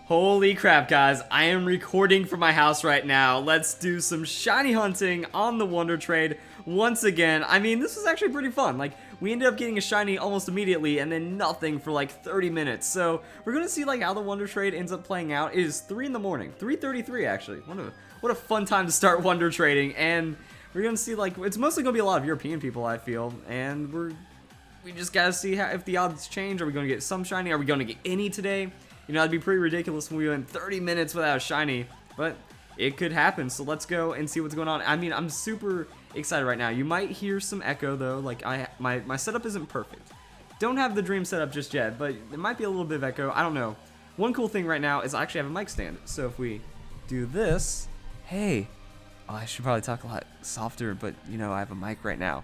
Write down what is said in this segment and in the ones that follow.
Holy crap, guys. I am recording from my house right now. Let's do some shiny hunting on the Wonder Trade once again. I mean, this was actually pretty fun. Like, we ended up getting a shiny almost immediately and then nothing for like 30 minutes. So, we're going to see like how the Wonder Trade ends up playing out. It is 3 in the morning. 3:33 actually. What a fun time to start Wonder Trading. And we're going to see like, it's mostly going to be a lot of European people, I feel. And we just got to see how, if the odds change. Are we going to get some shiny? Are we going to get any today? You know, that'd be pretty ridiculous when we went 30 minutes without a shiny, but it could happen. So let's go and see what's going on. I mean, I'm super excited right now. You might hear some echo though. Like my setup isn't perfect. Don't have the dream setup just yet, but it might be a little bit of echo. I don't know. One cool thing right now is I actually have a mic stand. So if we do this, hey, oh, I should probably talk a lot softer, but you know, I have a mic right now.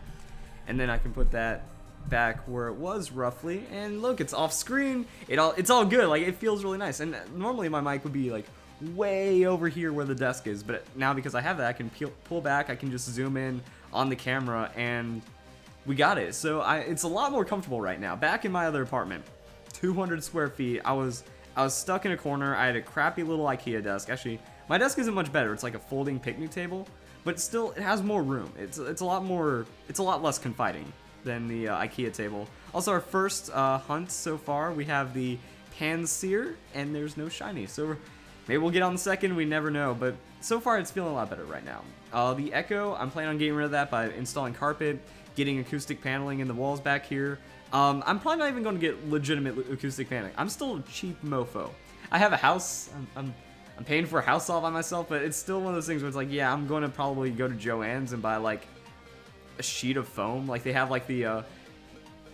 And then I can put that back where it was roughly, and look, it's off screen. It's all good. Like, it feels really nice. And normally my mic would be like way over here where the desk is, but now because I have that, I can pull back. I can just zoom in on the camera, and we got it. So it's a lot more comfortable right now. Back in my other apartment, 200 square feet. I was stuck in a corner. I had a crappy little IKEA desk. Actually, my desk isn't much better. It's like a folding picnic table, but still, it has more room. It's a lot less confiding than the IKEA table. Also, our first hunt so far, we have the Panseer, and there's no shiny. So maybe we'll get on the second, we never know. But so far, it's feeling a lot better right now. The Echo, I'm planning on getting rid of that by installing carpet, getting acoustic paneling in the walls back here. I'm probably not even going to get legitimate acoustic paneling. I'm still a cheap mofo. I have a house. I'm paying for a house all by myself, but it's still one of those things where it's like, yeah, I'm going to probably go to Joann's and buy like a sheet of foam. Like, they have like the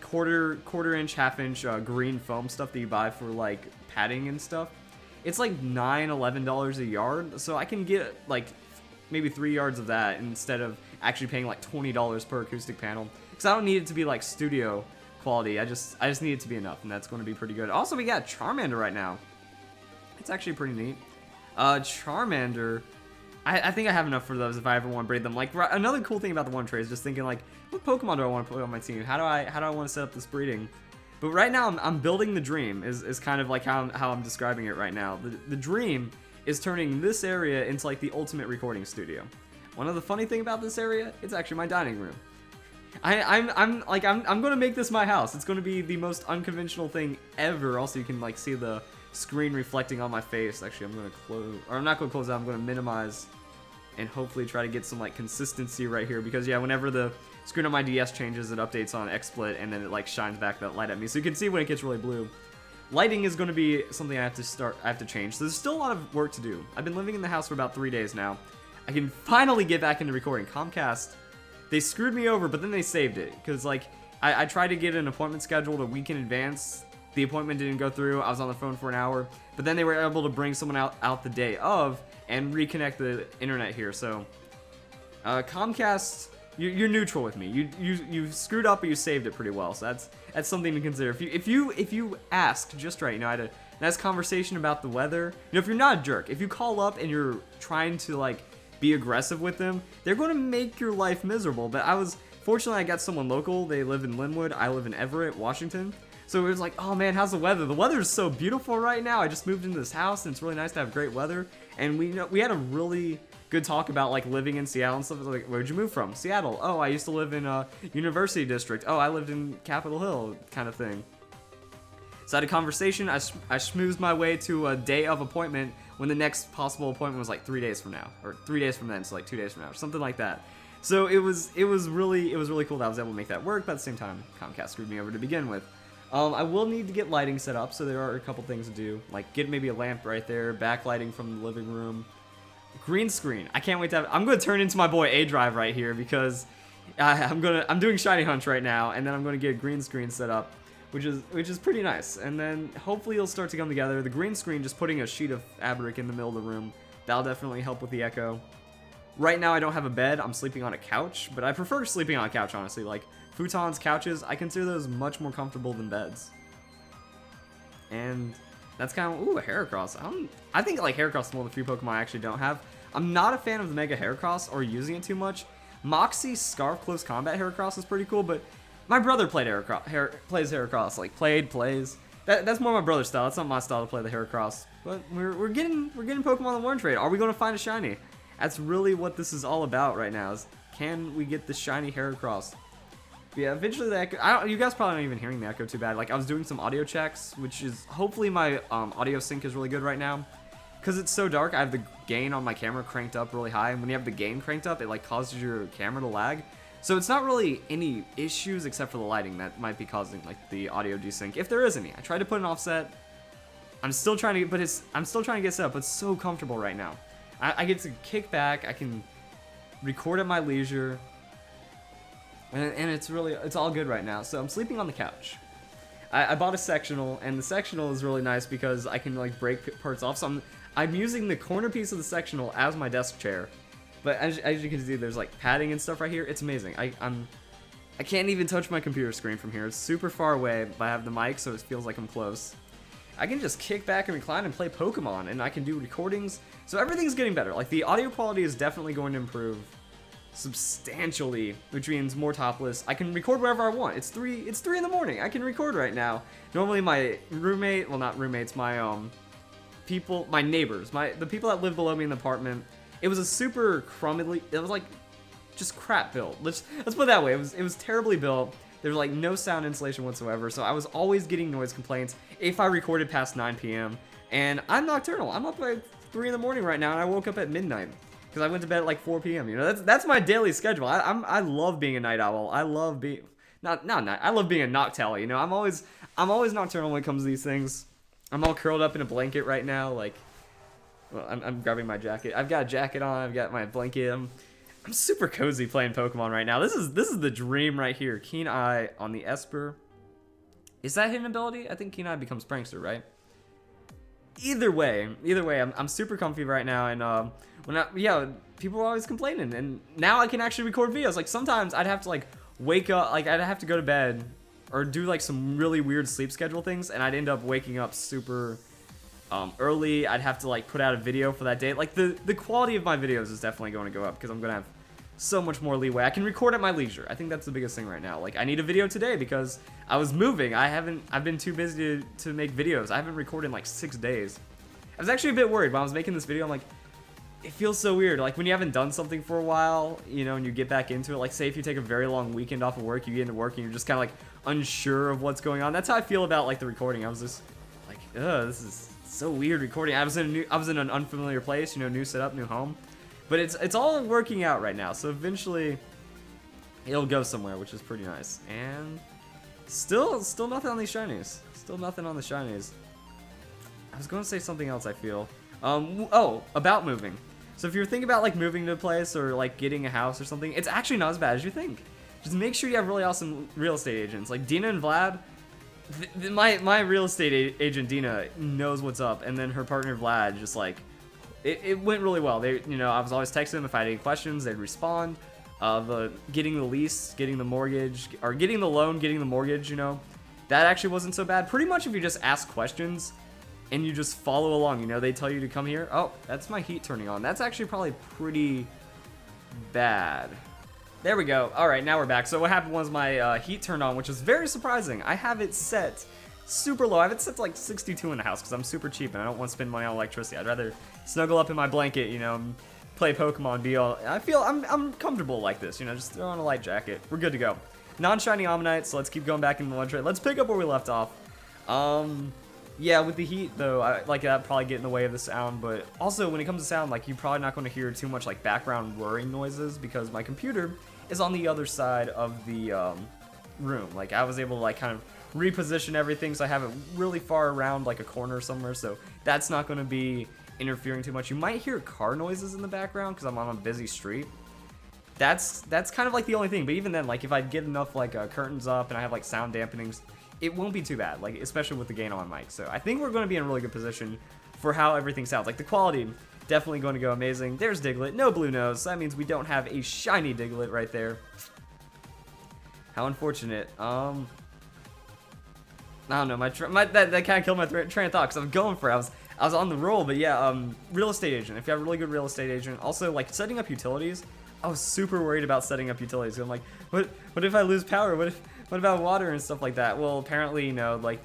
quarter inch, half inch green foam stuff that you buy for like padding and stuff. It's like $11 a yard, so I can get like maybe 3 yards of that instead of actually paying like $20 per acoustic panel, because I don't need it to be like studio quality. I just need it to be enough, and that's going to be pretty good. Also, we got Charmander right now. It's actually pretty neat. Charmander, I think I have enough for those if I ever want to breed them. Like, another cool thing about the One Trade is just thinking like, what Pokemon do I want to put on my team? How do I want to set up this breeding? But right now, I'm building the dream. Is kind of like how I'm describing it right now. The dream is turning this area into like the ultimate recording studio. One of the funny thing about this area, it's actually my dining room. I'm gonna make this my house. It's gonna be the most unconventional thing ever. Also, you can like see the screen reflecting on my face. Actually, I'm gonna close, or I'm not gonna close it. I'm gonna minimize and hopefully try to get some like consistency right here, because yeah, whenever the screen on my DS changes, it updates on XSplit and then it like shines back that light at me, so you can see when it gets really blue. Lighting is going to be something I have to change. So there's still a lot of work to do. I've been living in the house for about 3 days now. I can finally get back into recording. Comcast, they screwed me over, but then they saved it, because like I tried to get an appointment scheduled a week in advance. The appointment didn't go through. I was on the phone for an hour, but then they were able to bring someone out the day of and reconnect the internet here. So Comcast, you're neutral with me. You screwed up, but you saved it pretty well. So that's something to consider. If you ask just right, you know, I had a nice conversation about the weather. You know, if you're not a jerk, if you call up and you're trying to like be aggressive with them, they're going to make your life miserable. But fortunately I got someone local. They live in Linwood. I live in Everett, Washington. So it was like, oh man, how's the weather? The weather is so beautiful right now. I just moved into this house and it's really nice to have great weather. And we had a really good talk about like living in Seattle and stuff. Like, where'd you move from? Seattle. Oh, I used to live in University District. Oh, I lived in Capitol Hill, kind of thing. So I had a conversation. I schmoozed my way to a day of appointment when the next possible appointment was like 3 days from now, or 3 days from then, so like 2 days from now, or something like that. So it was really cool that I was able to make that work. But at the same time, Comcast screwed me over to begin with. I will need to get lighting set up, so there are a couple things to do, like get maybe a lamp right there, backlighting from the living room, green screen. I can't wait to have. I'm going to turn into my boy A-Drive right here, because I'm doing shiny hunts right now, and then I'm going to get a green screen set up, which is pretty nice. And then hopefully it'll start to come together. The green screen, just putting a sheet of fabric in the middle of the room, that'll definitely help with the echo. Right now I don't have a bed. I'm sleeping on a couch, but I prefer sleeping on a couch, honestly. Like, futons, couches, I consider those much more comfortable than beds. And that's kind of, ooh, a Heracross. I think like Heracross is one of the few Pokemon I actually don't have. I'm not a fan of the Mega Heracross or using it too much. Moxie's Scarf Close Combat Heracross is pretty cool, but my brother plays Heracross, like plays. That's more my brother's style. That's not my style to play the Heracross. But we're getting Pokemon in the WONDERTRADE. Are we going to find a shiny? That's really what this is all about right now. Is can we get the shiny Heracross? But yeah, eventually the echo. You guys probably aren't even hearing the echo too bad. Like I was doing some audio checks, which is hopefully my audio sync is really good right now. Because it's so dark, I have the gain on my camera cranked up really high, and when you have the gain cranked up, it like causes your camera to lag. So it's not really any issues except for the lighting that might be causing like the audio desync, if there is any. I tried to put an offset. I'm still trying to get, I'm still trying to get set up, but it's so comfortable right now. I get to kick back. I can record at my leisure, and it's all good right now. So I'm sleeping on the couch. I bought a sectional, and the sectional is really nice because I can like break parts off. So I'm using the corner piece of the sectional as my desk chair. But as you can see, there's like padding and stuff right here. It's amazing. I can't even touch my computer screen from here. It's super far away, but I have the mic, so it feels like I'm close. I can just kick back and recline and play Pokemon, and I can do recordings. So everything's getting better. Like the audio quality is definitely going to improve substantially, which means more topless. I can record wherever I want. It's 3 in the morning. I can record right now. Normally my roommate, well not roommates, my people, my neighbors, the people that live below me in the apartment. It was a super crumbly, it was like just crap built. Let's put it that way. It was terribly built. There was like no sound insulation whatsoever, so I was always getting noise complaints if I recorded past 9 p.m. And I'm nocturnal. I'm up at 3 in the morning right now, and I woke up at midnight because I went to bed at like 4 p.m. You know, that's my daily schedule. I love being a night owl. I love being I love being a noctowl. You know, I'm always nocturnal when it comes to these things. I'm all curled up in a blanket right now, like. Well, I'm grabbing my jacket. I've got a jacket on. I've got my blanket. I'm super cozy playing Pokemon right now. This is the dream right here. Keen Eye on the Esper. Is that hidden ability? I think Keen Eye becomes Prankster, right? Either way, I'm super comfy right now. And people were always complaining, and now I can actually record videos. Like sometimes I'd have to like wake up, like I'd have to go to bed or do like some really weird sleep schedule things, and I'd end up waking up super early. I'd have to like put out a video for that day. Like the quality of my videos is definitely going to go up because I'm gonna have so much more leeway. I can record at my leisure. I think that's the biggest thing right now. Like I need a video today because I was moving. I've been too busy to make videos. I haven't recorded in like 6 days. I was actually a bit worried when I was making this video. I'm like, it feels so weird. Like when you haven't done something for a while, you know, and you get back into it. Like say if you take a very long weekend off of work, you get into work and you're just kind of like unsure of what's going on. That's how I feel about like the recording. I was just like, this is so weird recording. I was in an unfamiliar place, you know, new setup, new home, but it's all working out right now. So eventually, it'll go somewhere, which is pretty nice. And still nothing on these shinies. Still nothing on the shinies. I was going to say something else. I feel. About moving. So if you're thinking about like moving to a place or like getting a house or something, it's actually not as bad as you think. Just make sure you have really awesome real estate agents like Dina and Vlad. My real estate agent Dina knows what's up, and then her partner Vlad just like it went really well. They, you know, I was always texting them if I had any questions, they'd respond. Getting the lease, getting the mortgage, or getting the loan, getting the mortgage, you know, that actually wasn't so bad. Pretty much if you just ask questions and you just follow along, you know, they tell you to come here. Oh, that's my heat turning on. That's actually probably pretty bad. There we go. All right, now we're back. So what happened was my heat turned on, which is very surprising. I have it set super low. I have it set to like 62 in the house because I'm super cheap and I don't want to spend money on electricity. I'd rather snuggle up in my blanket, you know, play Pokemon, be all. I feel I'm comfortable like this, you know, just throw on a light jacket. We're good to go. Non-shiny Ammonite, so let's keep going back in the WONDERTRADE. Let's pick up where we left off. Yeah, with the heat though, like that probably get in the way of the sound, but also when it comes to sound, like you're probably not going to hear too much like background whirring noises because my computer is on the other side of the room. Like I was able to like kind of reposition everything so I have it really far around like a corner somewhere, so that's not going to be interfering too much. You might hear car noises in the background because I'm on a busy street. That's kind of like the only thing, but even then, like if I get enough like curtains up and I have like sound dampenings, it won't be too bad, like especially with the gain on my mic. So I think we're going to be in a really good position for how everything sounds. Like the quality definitely going to go amazing. There's Diglett, no blue nose, so that means we don't have a shiny Diglett right there. How unfortunate. I don't know, that kind of killed my train of thought because I was going for it. I was on the roll, but yeah, real estate agent. If you have a really good real estate agent, also like setting up utilities. I was super worried about setting up utilities. I'm like, what if I lose power? What what about water and stuff like that? Well, apparently, you know, like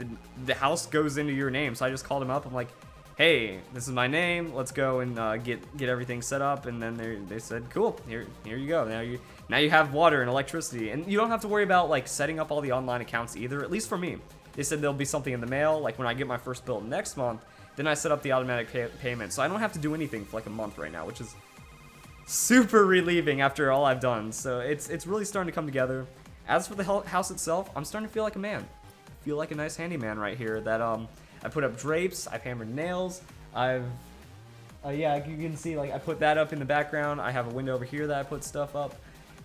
the house goes into your name. So I just called him up. I'm like, hey, this is my name. Let's go and get everything set up. And then they said, cool, here you go. Now you have water and electricity, and you don't have to worry about like setting up all the online accounts either. At least for me, they said there'll be something in the mail. Like when I get my first bill next month, then I set up the automatic payment. So I don't have to do anything for like a month right now, which is super relieving after all I've done. So it's really starting to come together. As for the house itself, I'm starting to feel like a man. I feel like a nice handyman right here. That I put up drapes, I've hammered nails, yeah, you can see like I put that up in the background. I have a window over here that I put stuff up.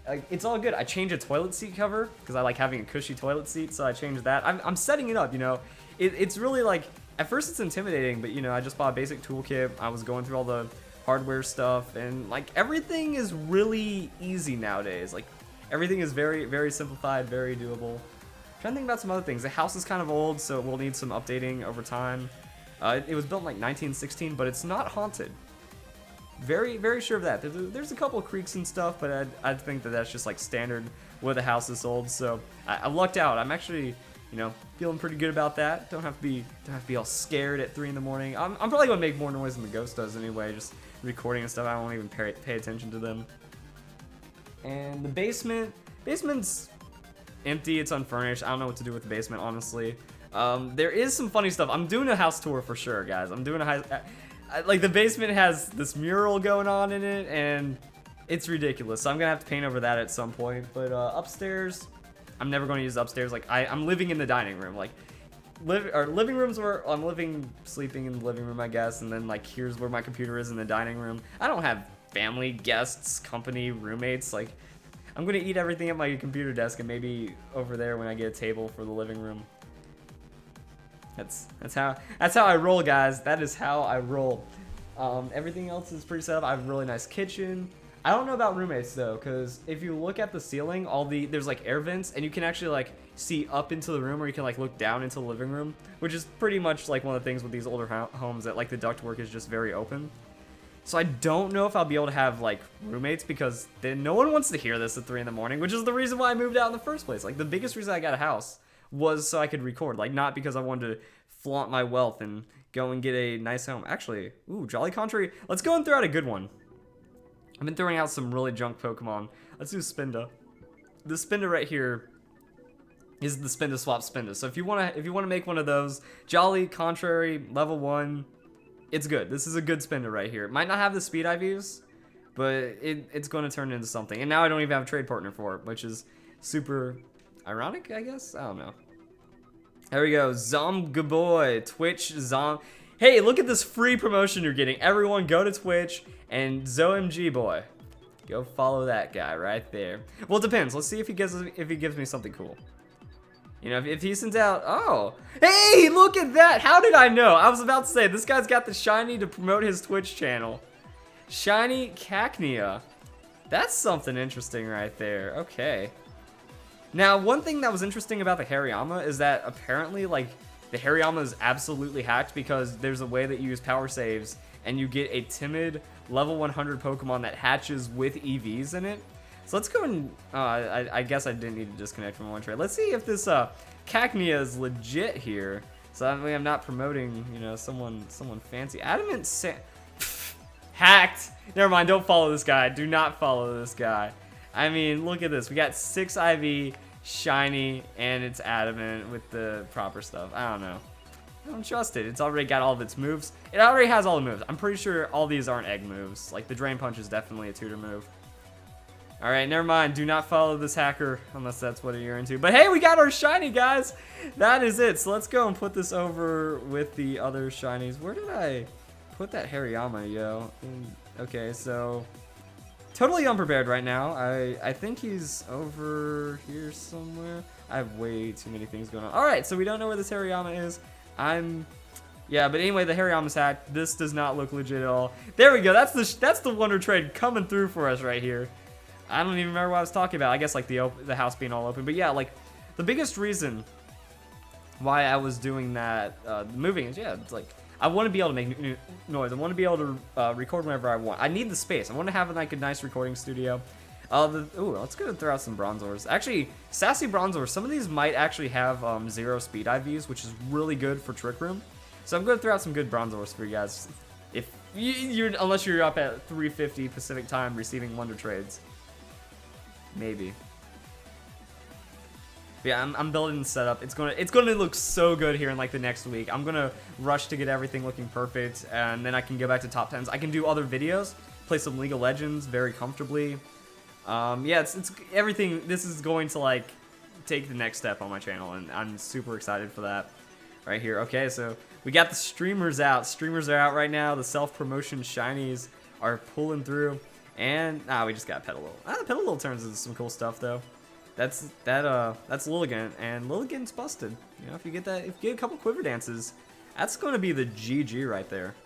Like, it's all good. I changed a toilet seat cover because I like having a cushy toilet seat, so I changed that. I'm setting it up, you know. It's really like, at first it's intimidating, but you know, I just bought a basic toolkit. I was going through all the hardware stuff, and like everything is really easy nowadays. Like everything is very, very simplified, very doable. I'm trying to think about some other things. The house is kind of old, so it will need some updating over time. It was built in like 1916, but it's not haunted. Very, very sure of that. There's a couple of creaks and stuff, but I think that that's just like standard where the house is sold. So I lucked out. I'm actually, you know, feeling pretty good about that. Don't have to be all scared at 3 in the morning. I'm probably gonna make more noise than the ghost does anyway. Just recording and stuff. I won't even pay attention to them. And the basement's empty. It's unfurnished. I don't know what to do with the basement, honestly. There is some funny stuff. I'm doing a house tour for sure, guys. I'm doing like the basement has this mural going on in it, and it's ridiculous. So I'm gonna have to paint over that at some point. But upstairs, I'm never going to use upstairs. Like I'm living in the dining room. Like living rooms where I'm sleeping in the living room, I guess. And then like here's where my computer is in the dining room. I don't have family, guests, company, roommates. Like I'm gonna eat everything at my computer desk, and maybe over there when I get a table for the living room. That's how I roll, guys. That is how I roll. Everything else is pretty set up. I have a really nice kitchen. I don't know about roommates though, because if you look at the ceiling, there's like air vents, and you can actually like see up into the room, or you can like look down into the living room, which is pretty much like one of the things with these older homes, that like the ductwork is just very open. So I don't know if I'll be able to have like roommates, because then no one wants to hear this at 3 in the morning, which is the reason why I moved out in the first place. Like the biggest reason I got a house was so I could record, like not because I wanted to flaunt my wealth and go and get a nice home. Actually, ooh, Jolly Contrary. Let's go and throw out a good one. I've been throwing out some really junk Pokemon. Let's do Spinda. The Spinda right here is the Spinda Swap Spinda. So if you wanna make one of those, Jolly Contrary level 1, it's good. This is a good Spinda right here. It might not have the speed IVs, but it's going to turn into something. And now I don't even have a trade partner for it, which is super ironic, I guess? I don't know. There we go. Zomgaboy. Twitch Zom. Hey, look at this free promotion you're getting. Everyone go to Twitch and ZOMG boy. Go follow that guy right there. Well, it depends. Let's see if he gives me something cool. You know, if he sends out, oh, hey, look at that. How did I know? I was about to say, this guy's got the shiny to promote his Twitch channel. Shiny Cacnea. That's something interesting right there. Okay. Now, one thing that was interesting about the Hariyama is that apparently, like, the Hariyama is absolutely hacked, because there's a way that you use power saves and you get a timid level 100 Pokemon that hatches with EVs in it. So let's go and, I guess I didn't need to disconnect from one trade. Let's see if this Cacnea is legit here. So that way I'm not promoting, you know, someone fancy. Adamant hacked. Never mind, don't follow this guy. Do not follow this guy. I mean, look at this. We got 6 IV, shiny, and it's adamant with the proper stuff. I don't know. I don't trust it. It's already got all of its moves. It already has all the moves. I'm pretty sure all these aren't egg moves. Like, the Drain Punch is definitely a tutor move. Alright, never mind. Do not follow this hacker unless that's what you're into. But hey, we got our shiny, guys! That is it. So let's go and put this over with the other shinies. Where did I put that Hariyama, yo? Okay, so... Totally unprepared right now. I think he's over here somewhere. I have way too many things going on. Alright, so we don't know where this Hariyama is. Yeah, but anyway, the Hariyama's hacked. This does not look legit at all. There we go. That's the Wonder Trade coming through for us right here. I don't even remember what I was talking about. I guess like the house being all open. But yeah, like the biggest reason why I was doing that moving is, yeah, it's like I want to be able to make noise. I want to be able to record whenever I want. I need the space. I want to have like a nice recording studio. Ooh, let's go throw out some Bronzors. Actually, Sassy Bronzor, some of these might actually have 0 speed IVs, which is really good for Trick Room. So I'm going to throw out some good Bronzors for you guys. If unless you're up at 3:50 Pacific time receiving Wonder Trades. Maybe. But yeah, I'm building the setup. It's gonna look so good here in like the next week. I'm gonna rush to get everything looking perfect, and then I can go back to top 10s. I can do other videos, play some League of Legends very comfortably. Yeah, it's everything. This is going to like take the next step on my channel, and I'm super excited for that. Right here. Okay, so we got the streamers out. Streamers are out right now. The self-promotion shinies are pulling through, and we just got Petalil. The Petalil turns into some cool stuff though. That's Lilligant, and Lilligant's busted. You know, if you get a couple quiver dances, that's going to be the GG right there.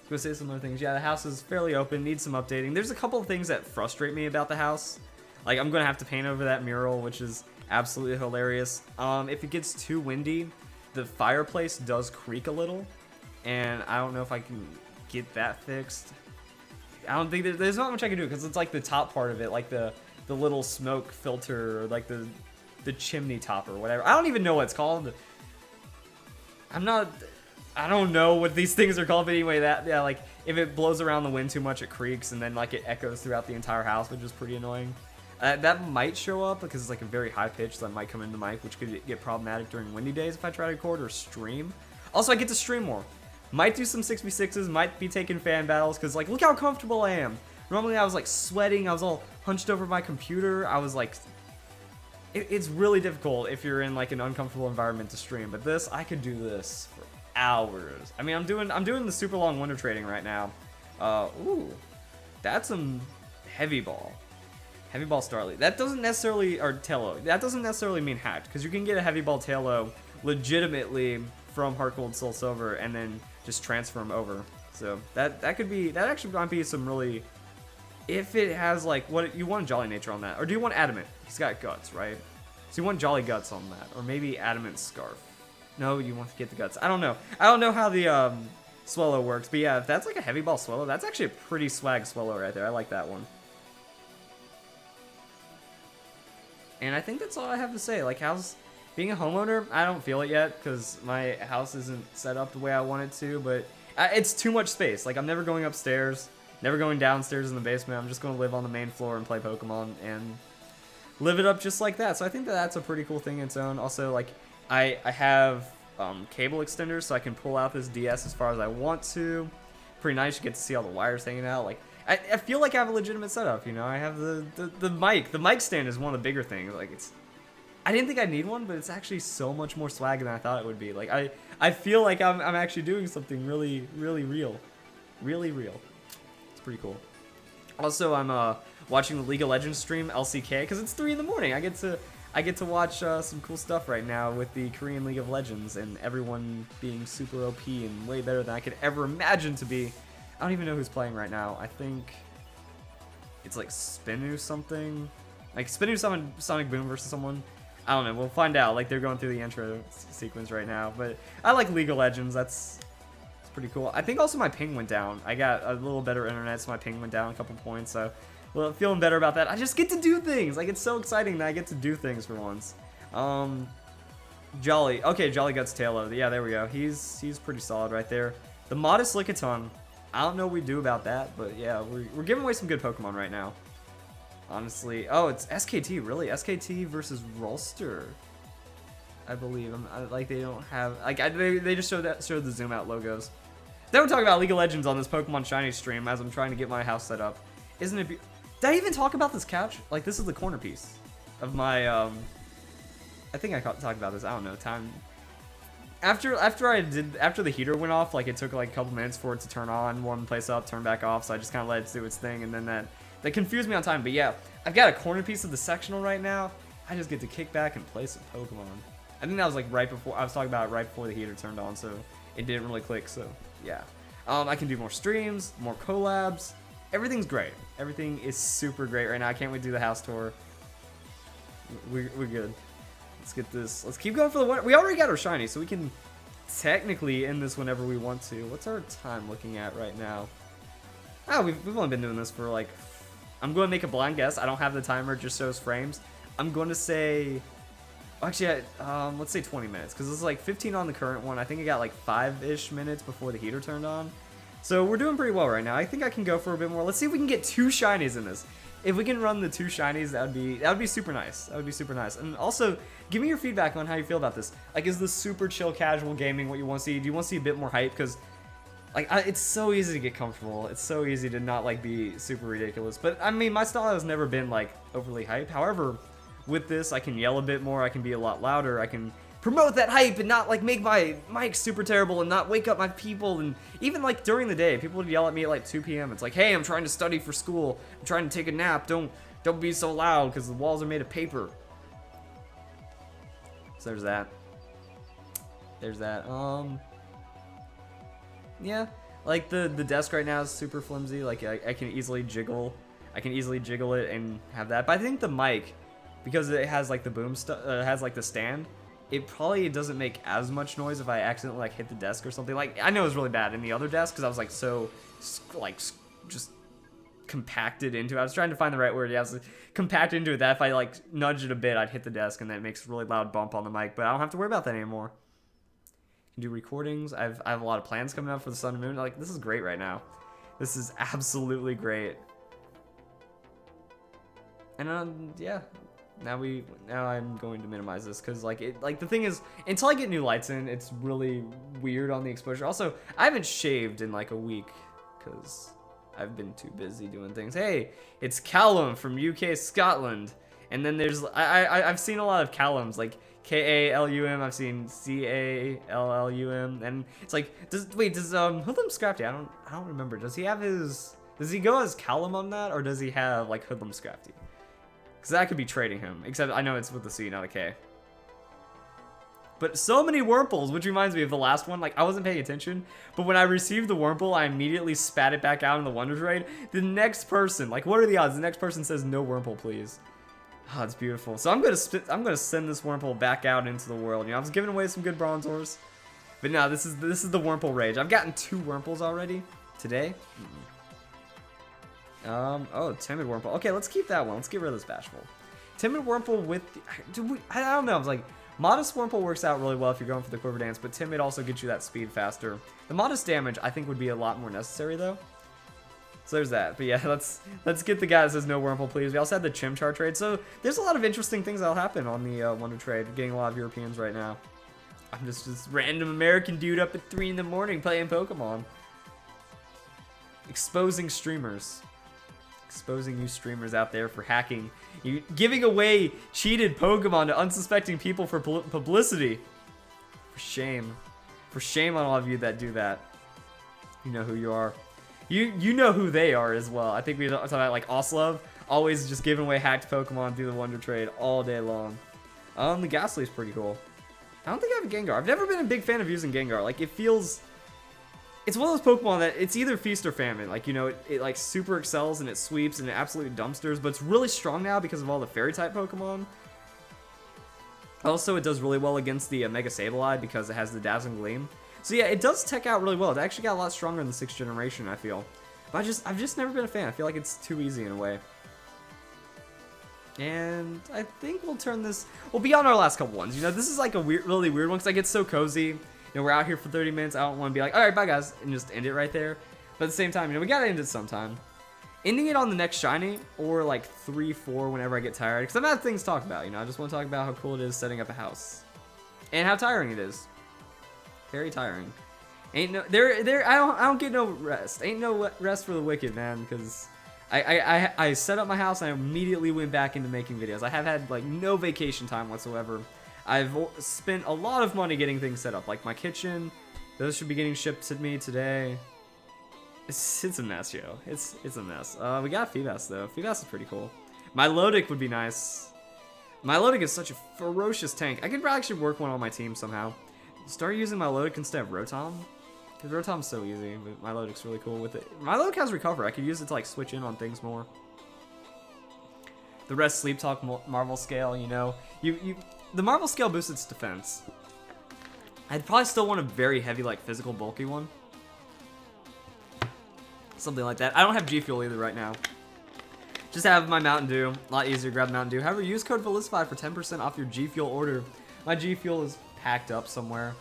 Go say some other things. Yeah, the house is fairly open, needs some updating. There's a couple of things that frustrate me about the house. Like, I'm going to have to paint over that mural, which is absolutely hilarious. If it gets too windy, the fireplace does creak a little, and I don't know if I can get that fixed. I don't think there's not much I can do, because it's like the top part of it, like the little smoke filter, or like the chimney top or whatever. I don't even know what it's called. I don't know what these things are called, but anyway, yeah, like if it blows around the wind too much, it creaks, and then like it echoes throughout the entire house, which is pretty annoying. That might show up because it's like a very high pitch, so that might come into the mic, which could get problematic during windy days if I try to record or stream. Also, I get to stream more. Might do some 6v6s, might be taking fan battles, because like, look how comfortable I am. Normally I was like sweating, I was all hunched over my computer, I was like... It's really difficult if you're in like an uncomfortable environment to stream, but this, I could do this for hours. I mean, I'm doing the super long wonder trading right now. Ooh, that's some heavy ball. Heavy ball Starly. That doesn't necessarily, or Tailo, that doesn't necessarily mean hacked, because you can get a heavy ball Tailo legitimately from Heart Gold Soul Silver and then just transfer them over. So that actually might be some really, if it has like, what you want Jolly Nature on that, or do you want Adamant? He's got Guts, right? So you want Jolly Guts on that, or maybe Adamant Scarf. No, you want to get the Guts. I don't know. I don't know how the Swellow works, but yeah, if that's like a heavy ball Swellow, that's actually a pretty swag Swellow right there. I like that one. And I think that's all I have to say. Like, being a homeowner, I don't feel it yet because my house isn't set up the way I want it to, but it's too much space. Like, I'm never going upstairs, never going downstairs in the basement. I'm just going to live on the main floor and play Pokemon and live it up just like that. So I think that that's a pretty cool thing in its own. Also, like, I have cable extenders, so I can pull out this DS as far as I want to. Pretty nice. You get to see all the wires hanging out. Like, I feel like I have a legitimate setup, you know. I have the mic. The mic stand is one of the bigger things. Like, I didn't think I'd need one, but it's actually so much more swag than I thought it would be. Like, I feel like I'm actually doing something really, really real. Really real. It's pretty cool. Also, I'm watching the League of Legends stream, LCK, because it's 3 in the morning. I get to watch some cool stuff right now with the Korean League of Legends and everyone being super OP and way better than I could ever imagine to be. I don't even know who's playing right now. I think it's like Spinda something. Like Spinda Sonic Boom versus someone. I don't know. We'll find out. Like, they're going through the intro sequence right now. But I like League of Legends. It's pretty cool. I think also my ping went down. I got a little better internet, so my ping went down a couple points. So, well, feeling better about that. I just get to do things. Like, it's so exciting that I get to do things for once. Jolly. Okay, Jolly Guts Tailo. Yeah, there we go. He's pretty solid right there. The Modest Lickitung. I don't know what we do about that, but yeah, we're giving away some good Pokemon right now. Honestly. Oh, it's SKT, really? SKT versus Rolster, I believe. Like, they don't have... Like, they just showed the zoom out logos. Then we're talking about League of Legends on this Pokemon Shiny stream as I'm trying to get my house set up. Isn't it... Did I even talk about this couch? Like, this is the corner piece of my... I think I talked about this. I don't know. Time... After the heater went off, like, it took like a couple minutes for it to turn on, warm the place up, turn back off, so I just kind of let it do its thing, and then that confused me on time. But yeah, I've got a corner piece of the sectional right now. I just get to kick back and play some Pokemon. I think that was like right before, I was talking about it right before the heater turned on, so it didn't really click, so yeah. I can do more streams, more collabs. Everything's great. Everything is super great right now. I can't wait to do the house tour. We're good. Let's get this. Let's keep going for the one. We already got our shiny, so we can technically end this whenever we want to. What's our time looking at right now? Ah, we've only been doing this for like I'm going to make a blind guess. I don't have the timer, it just shows frames. I'm going to say, actually, let's say 20 minutes, because it's like 15 on the current one. I think it got like 5-ish minutes before the heater turned on. So we're doing pretty well right now. I think I can go for a bit more. Let's see if we can get 2 shinies in this. If we can run the 2 shinies, that would be super nice. That would be super nice. And also, give me your feedback on how you feel about this. Like, is this super chill casual gaming what you want to see? Do you want to see a bit more hype? Because, like, it's so easy to get comfortable. It's so easy to not, like, be super ridiculous. But, I mean, my style has never been, like, overly hype. However, with this, I can yell a bit more. I can be a lot louder. I can promote that hype and not, like, make my mic super terrible and not wake up my people. And even, like, during the day, people would yell at me at, like, 2 p.m. It's like, hey, I'm trying to study for school. I'm trying to take a nap. Don't be so loud because the walls are made of paper. So there's that. There's that. Yeah. Like, the desk right now is super flimsy. Like, I can easily jiggle. I can easily jiggle it and have that. But I think the mic, because it has, like, the boom has, like, the stand, it probably doesn't make as much noise if I accidentally, like, hit the desk or something. Like, I know it was really bad in the other desk because I was, like, so, like, just compacted into it. I was trying to find the right word. Yeah, I was like, compacted into it that if I, like, nudge it a bit, I'd hit the desk and then it makes a really loud bump on the mic. But I don't have to worry about that anymore. I can do recordings. I have a lot of plans coming up for the Sun and Moon. Like, this is great right now. This is absolutely great. And, yeah. Now I'm going to minimize this because like the thing is, until I get new lights in, it's really weird on the exposure. Also, I haven't shaved in like a week because I've been too busy doing things. Hey, it's Callum from UK Scotland, and then there's I've seen a lot of Callums, like K-A-L-U-M. I've seen C-A-L-L-U-M, and it's like does Hoodlum Scrafty? I don't remember. Does he go as Callum on that, or does he have like Hoodlum Scrafty? Because that could be trading him, except I know it's with a C, not a K. But so many Wurmples, which reminds me of the last one. Like, I wasn't paying attention, but when I received the Wurmple, I immediately spat it back out in the Wonder Trade. The next person, like, what are the odds? The next person says, no Wurmple, please. Oh, it's beautiful. So I'm gonna send this Wurmple back out into the world. You know, I was giving away some good Bronzors, but no, this is the Wurmple rage. I've gotten 2 Wurmples already today. Oh, Timid Wurmple. Okay, let's keep that one. Let's get rid of this Bashful. Timid Wurmple with, I don't know, I was like, Modest Wurmple works out really well if you're going for the Quiver Dance, but Timid also gets you that speed faster. The Modest damage, I think, would be a lot more necessary, though. So there's that. But yeah, let's get the guy that says no Wurmple, please. We also had the Chimchar trade, so there's a lot of interesting things that'll happen on the Wonder Trade. Getting a lot of Europeans right now. I'm just this random American dude up at 3 in the morning playing Pokemon. Exposing streamers. Exposing you streamers out there for hacking. You giving away cheated Pokemon to unsuspecting people for publicity. For shame. For shame on all of you that do that. You know who you are. You know who they are as well. I think we talk about like Oslov. Always just giving away hacked Pokemon through the Wonder Trade all day long. The Ghastly's pretty cool. I don't think I have a Gengar. I've never been a big fan of using Gengar. Like, it feels... It's one of those Pokemon that it's either feast or famine. Like, you know, it like super excels and it sweeps and it absolutely dumpsters, but it's really strong now because of all the fairy type Pokemon. Also, it does really well against the Mega Sableye because it has the Dazzling Gleam. So yeah, it does tech out really well. It actually got a lot stronger in the 6th generation, I feel. But I've just never been a fan. I feel like it's too easy in a way. And I think we'll turn this... Well, beyond our last couple ones, you know, this is like a really weird one because I get so cozy. You know, we're out here for 30 minutes. I don't want to be like, all right, bye, guys, and just end it right there. But at the same time, you know, we got to end it sometime. Ending it on the next shiny or like 3-4 whenever I get tired. Because I'm out of things to talk about, you know. I just want to talk about how cool it is setting up a house. And how tiring it is. Very tiring. Ain't no... I don't get no rest. Ain't no rest for the wicked, man. Because I set up my house and I immediately went back into making videos. I have had like no vacation time whatsoever. I've spent a lot of money getting things set up, like my kitchen. Those should be getting shipped to me today. It's a mess, yo. It's a mess. We got Feebas, though. Feebas is pretty cool. My Milotic would be nice. My Milotic is such a ferocious tank. I could actually work one on my team somehow. Start using my Milotic instead of Rotom. Because Rotom's so easy, but my Milotic's really cool with it. My Milotic has Recover. I could use it to like switch in on things more. The rest Sleep Talk Marvel Scale, you know. The Marvel Scale boosts its defense. I'd probably still want a very heavy, like, physical, bulky one. Something like that. I don't have G Fuel either right now. just have my Mountain Dew. A lot easier to grab Mountain Dew. However, use code Verlisify for 10% off your G Fuel order. My G Fuel is packed up somewhere.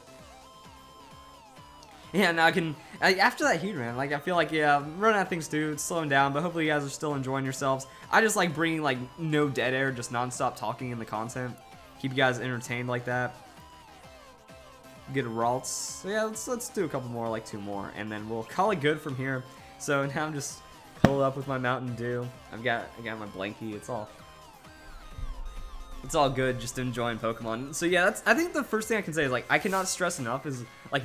Yeah, now I can, after that heat, man, like, I feel like, yeah, I'm running out of things to do, it's slowing down, but hopefully you guys are still enjoying yourselves. I just like bringing, like, no dead air, just non-stop talking in the content. Keep you guys entertained like that. Get a Ralts. So yeah, let's do a couple more, like 2 more, and then we'll call it good from here. So now I'm just pulled up with my Mountain Dew. I got my blankie, it's all good, just enjoying Pokemon. So yeah, I think the first thing I can say is, like, I cannot stress enough is, like,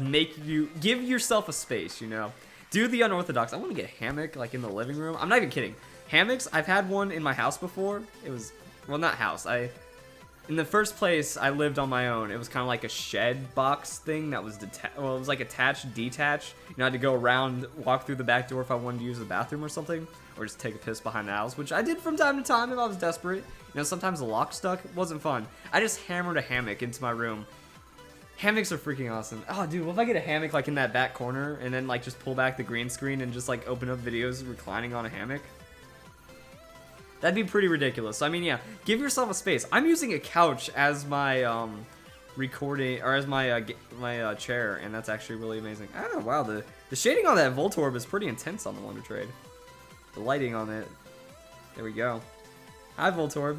give yourself a space, you know? Do the unorthodox. I want to get a hammock, like, in the living room. I'm not even kidding. Hammocks, I've had one in my house before. It was, well, not house. In the first place, I lived on my own. It was kind of like a shed box thing that was well, it was like attached, detached. You know, I had to go around, walk through the back door if I wanted to use the bathroom or something, or just take a piss behind the house, which I did from time to time if I was desperate. You know, sometimes the lock stuck. It wasn't fun. I just hammered a hammock into my room. Hammocks are freaking awesome. Oh, dude, what if I get a hammock, like, in that back corner, and then, like, just pull back the green screen and just, like, open up videos reclining on a hammock? That'd be pretty ridiculous. So, I mean, yeah, give yourself a space. I'm using a couch as my recording, or as my chair, and that's actually really amazing. Oh, wow, the shading on that Voltorb is pretty intense on the Wonder Trade. The lighting on it. There we go. Hi, Voltorb.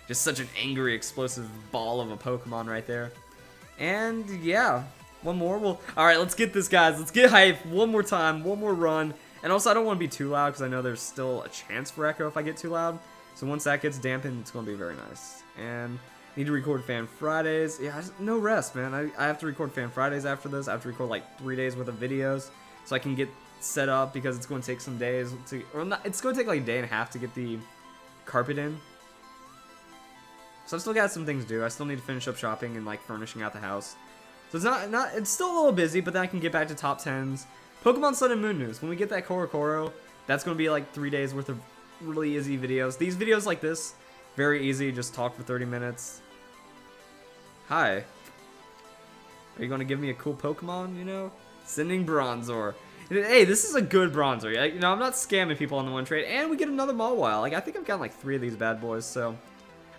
Just such an angry, explosive ball of a Pokemon right there. And yeah, one more. Alright, let's get this, guys. Let's get hype one more time, one more run. And also, I don't want to be too loud because I know there's still a chance for echo if I get too loud. So once that gets dampened, it's going to be very nice. And need to record Fan Fridays. Yeah, no rest, man. I have to record Fan Fridays after this. I have to record like 3 days worth of videos so I can get set up because it's going to take some days to, or not, it's going to take like a day and a half to get the carpet in. So I've still got some things to do. I still need to finish up shopping and like furnishing out the house. So it's not it's still a little busy, but then I can get back to top 10s. Pokemon Sun and Moon news. When we get that Korokoro, that's going to be like 3 days worth of really easy videos. These videos like this, very easy. Just talk for 30 minutes. Hi. Are you going to give me a cool Pokemon, you know? Sending Bronzor. Hey, this is a good Bronzor. You know, I'm not scamming people on the one trade. And we get another Mawile. Like, I think I've gotten like 3 of these bad boys, so.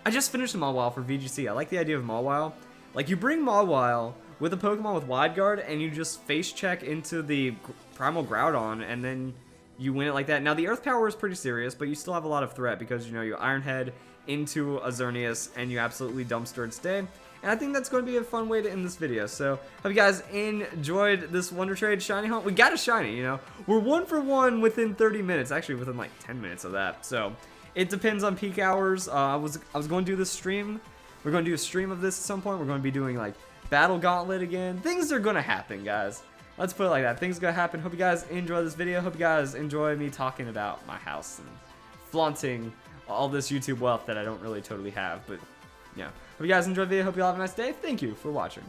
I just finished a Mawile for VGC. I like the idea of Mawile. Like, you bring Mawile with a Pokemon with Wide Guard, and you just face check into the Primal Groudon, and then you win it like that. Now, the Earth Power is pretty serious, but you still have a lot of threat because, you know, you Iron Head into a Xerneas, and you absolutely dumpster its day. And I think that's going to be a fun way to end this video. So, hope you guys enjoyed this Wonder Trade Shiny Hunt. We got a Shiny, you know. We're 1 for 1 within 30 minutes. Actually, within like 10 minutes of that. So, it depends on peak hours. I was going to do this stream. We're going to do a stream of this at some point. We're going to be doing, like, Battle Gauntlet again. Things are going to happen, guys. Let's put it like that. Things are going to happen. Hope you guys enjoy this video. Hope you guys enjoy me talking about my house and flaunting all this YouTube wealth that I don't really totally have. But, yeah. Hope you guys enjoyed the video. Hope you all have a nice day. Thank you for watching.